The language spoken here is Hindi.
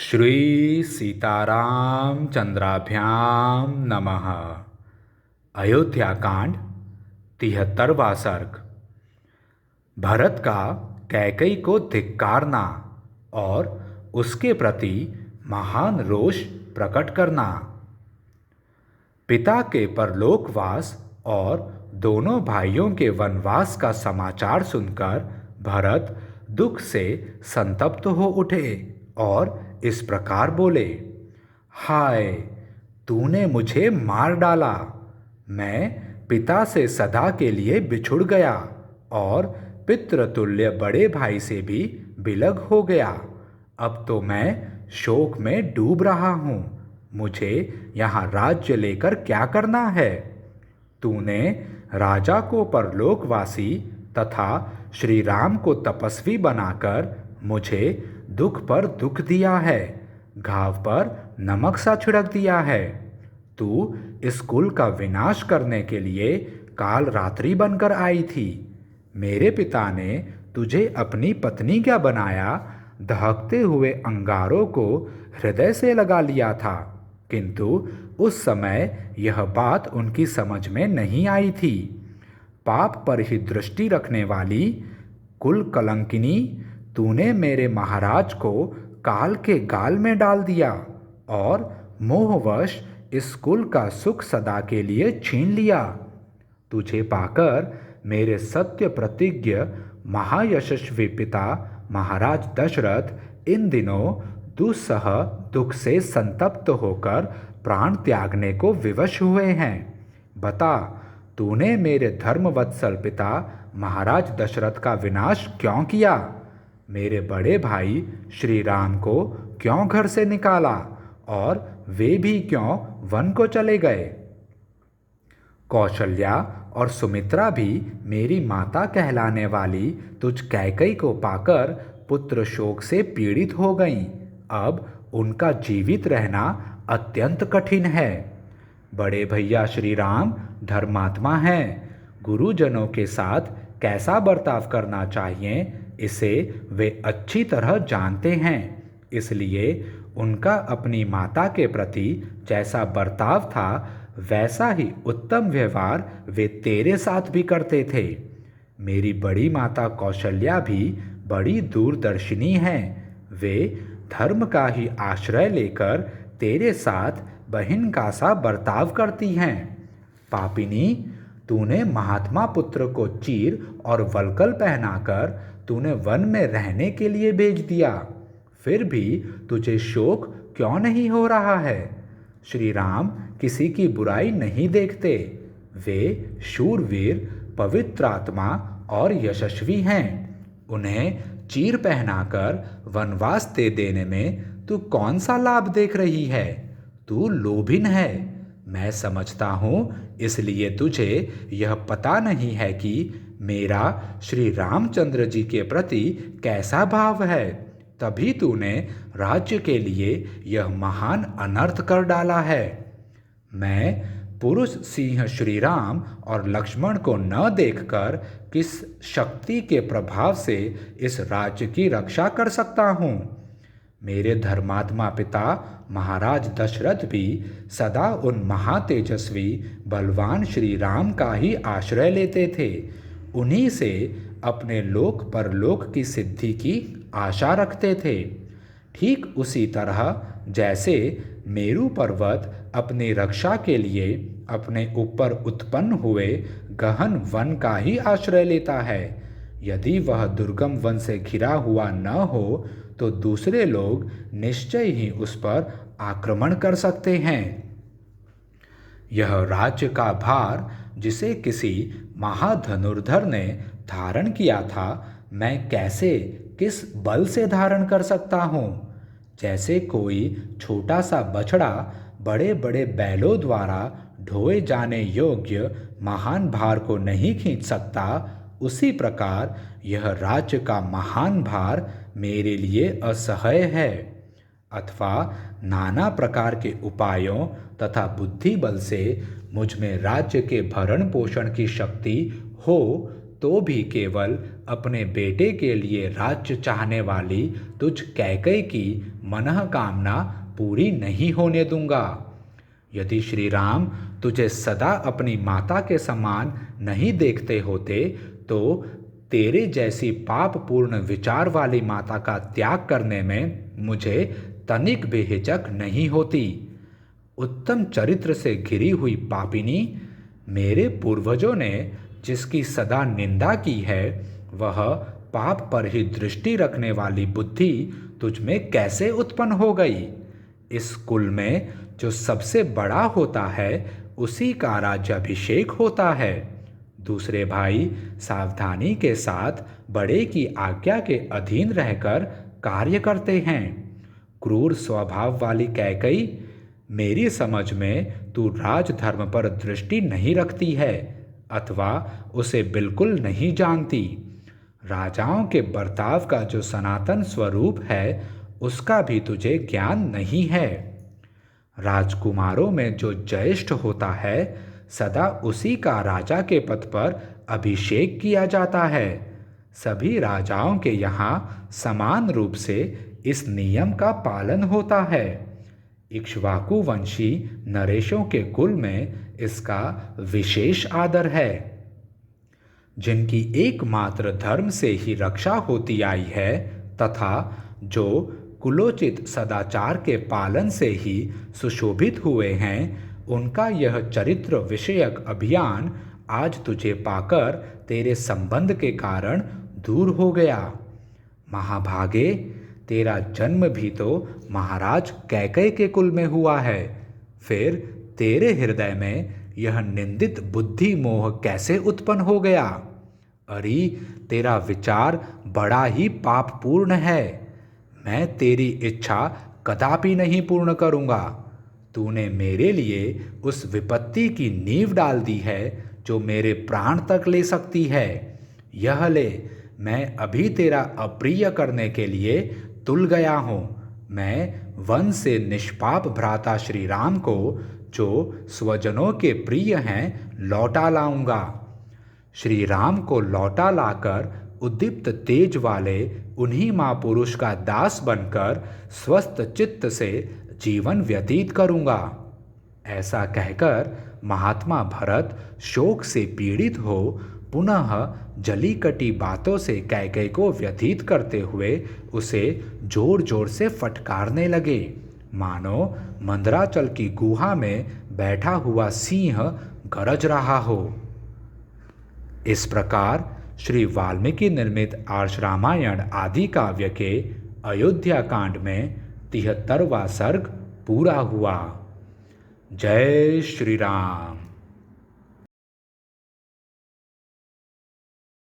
श्री सीताराम चंद्राभ्याम नमः। अयोध्याकांड 73वां सर्ग। भरत का कैकई को धिक्कारना और उसके प्रति महान रोष प्रकट करना। पिता के परलोकवास और दोनों भाइयों के वनवास का समाचार सुनकर भरत दुख से संतप्त हो उठे और इस प्रकार बोले, हाय, तूने मुझे मार डाला। मैं पिता से सदा के लिए बिछुड़ गया और पितृतुल्य बड़े भाई से भी बिलग हो गया। अब तो मैं शोक में डूब रहा हूँ। मुझे यहाँ राज्य लेकर क्या करना है? तूने राजा को परलोकवासी तथा श्री राम को तपस्वी बनाकर मुझे दुख पर दुख दिया है, घाव पर नमक सा छिड़क दिया है। तू इस कुल का विनाश करने के लिए काल रात्रि बनकर आई थी। मेरे पिता ने तुझे अपनी पत्नी क्या बनाया, दहकते हुए अंगारों को हृदय से लगा लिया था, किंतु उस समय यह बात उनकी समझ में नहीं आई थी। पाप पर ही दृष्टि रखने वाली कुल कलंकिनी, तूने मेरे महाराज को काल के गाल में डाल दिया और मोहवश इस कुल का सुख सदा के लिए छीन लिया। तुझे पाकर मेरे सत्य प्रतिज्ञ महायशस्वी पिता महाराज दशरथ इन दिनों दुस्सह दुख से संतप्त होकर प्राण त्यागने को विवश हुए हैं। बता, तूने मेरे धर्मवत्सल पिता महाराज दशरथ का विनाश क्यों किया? मेरे बड़े भाई श्री राम को क्यों घर से निकाला और वे भी क्यों वन को चले गए? कौशल्या और सुमित्रा भी मेरी माता कहलाने वाली तुझ कैकई को पाकर पुत्र शोक से पीड़ित हो गईं। अब उनका जीवित रहना अत्यंत कठिन है। बड़े भैया श्री राम धर्मात्मा हैं। गुरुजनों के साथ कैसा बर्ताव करना चाहिए इसे वे अच्छी तरह जानते हैं। इसलिए उनका अपनी माता के प्रति जैसा बर्ताव था वैसा ही उत्तम व्यवहार वे तेरे साथ भी करते थे। मेरी बड़ी माता कौशल्या भी बड़ी दूरदर्शिनी हैं। वे धर्म का ही आश्रय लेकर तेरे साथ बहन का सा बर्ताव करती हैं। पापिनी, तूने महात्मा पुत्र को चीर और वल्कल पहनाकर तूने वन में रहने के लिए भेज दिया, फिर भी तुझे शोक क्यों नहीं हो रहा है? श्री राम किसी की बुराई नहीं देखते। वे शूरवीर, पवित्र आत्मा और यशस्वी हैं। उन्हें चीर पहनाकर वनवास दे देने में तू कौन सा लाभ देख रही है? तू लोभिन है। मैं समझता हूँ, इसलिए तुझे यह पता नहीं है कि मेरा श्री रामचंद्र जी के प्रति कैसा भाव है। तभी तूने राज्य के लिए यह महान अनर्थ कर डाला है। मैं पुरुष सिंह श्री राम और लक्ष्मण को न देखकर किस शक्ति के प्रभाव से इस राज्य की रक्षा कर सकता हूँ? मेरे धर्मात्मा पिता महाराज दशरथ भी सदा उन महातेजस्वी बलवान श्री राम का ही आश्रय लेते थे। उन्हीं से अपने लोक परलोक की सिद्धि की आशा रखते थे। ठीक उसी तरह जैसे मेरू पर्वत अपनी रक्षा के लिए अपने ऊपर उत्पन्न हुए गहन वन का ही आश्रय लेता है। यदि वह दुर्गम वन से घिरा हुआ न हो तो दूसरे लोग निश्चय ही उस पर आक्रमण कर सकते हैं। यह राज्य का भार जिसे किसी महाधनुर्धर ने धारण किया था, मैं कैसे किस बल से धारण कर सकता हूँ? जैसे कोई छोटा सा बछड़ा बड़े बड़े बैलों द्वारा ढोए जाने योग्य महान भार को नहीं खींच सकता, उसी प्रकार यह राज्य का महान भार मेरे लिए असह्य है। अथवा नाना प्रकार के उपायों तथा बुद्धि बल से मुझ में राज्य के भरण पोषण की शक्ति हो तो भी केवल अपने बेटे के लिए राज्य चाहने वाली तुझ कैकई की मनःकामना पूरी नहीं होने दूंगा। यदि श्री राम तुझे सदा अपनी माता के समान नहीं देखते होते तो तेरे जैसी पापपूर्ण विचार वाली माता का त्याग करने में मुझे तनिक भी हिचक नहीं होती। उत्तम चरित्र से घिरी हुई पापिनी, मेरे पूर्वजों ने जिसकी सदा निंदा की है वह पाप पर ही दृष्टि रखने वाली बुद्धि तुझ में कैसे उत्पन्न हो गई। इस कुल में जो सबसे बड़ा होता है उसी का राज्याभिषेक होता है। दूसरे भाई सावधानी के साथ बड़े की आज्ञा के अधीन रहकर कार्य करते हैं। क्रूर स्वभाव वाली कैकई, मेरी समझ में तू राजधर्म पर दृष्टि नहीं रखती है अथवा उसे बिल्कुल नहीं जानती। राजाओं के बर्ताव का जो सनातन स्वरूप है उसका भी तुझे ज्ञान नहीं है। राजकुमारों में जो ज्येष्ठ होता है सदा उसी का राजा के पद पर अभिषेक किया जाता है। सभी राजाओं के यहाँ समान रूप से इस नियम का पालन होता है। इक्ष्वाकु वंशी नरेशों के कुल में इसका विशेष आदर है। जिनकी एकमात्र धर्म से ही रक्षा होती आई है तथा जो कुलोचित सदाचार के पालन से ही सुशोभित हुए हैं, उनका यह चरित्र विषयक अभियान आज तुझे पाकर तेरे संबंध के कारण दूर हो गया। महाभागे, तेरा जन्म भी तो महाराज कैकय के कुल में हुआ है, फिर तेरे हृदय में यह निंदित बुद्धि मोह कैसे उत्पन्न हो गया। अरे, तेरा विचार बड़ा ही पापपूर्ण है। मैं तेरी इच्छा कदापि नहीं पूर्ण करूँगा। तूने मेरे लिए उस विपत्ति की नींव डाल दी है जो मेरे प्राण तक ले सकती है। यह ले, मैं अभी तेरा अप्रिय करने के लिए तुल गया हूँ। मैं वन से निष्पाप भ्राता श्री राम को, जो स्वजनों के प्रिय हैं, लौटा लाऊंगा। श्री राम को लौटा लाकर उद्दीप्त तेज वाले उन्हीं महापुरुष का दास बनकर स्वस्थ चित्त से जीवन व्यतीत करूंगा। ऐसा कहकर महात्मा भरत शोक से पीड़ित हो पुनः जली कटी बातों से कैकेयी को व्यथित करते हुए उसे जोर जोर से फटकारने लगे, मानो मंदराचल की गुहा में बैठा हुआ सिंह गरज रहा हो। इस प्रकार श्री वाल्मीकि निर्मित आर्ष रामायण आदि काव्य के अयोध्या कांड में 73वां सर्ग पूरा हुआ। जय श्री राम।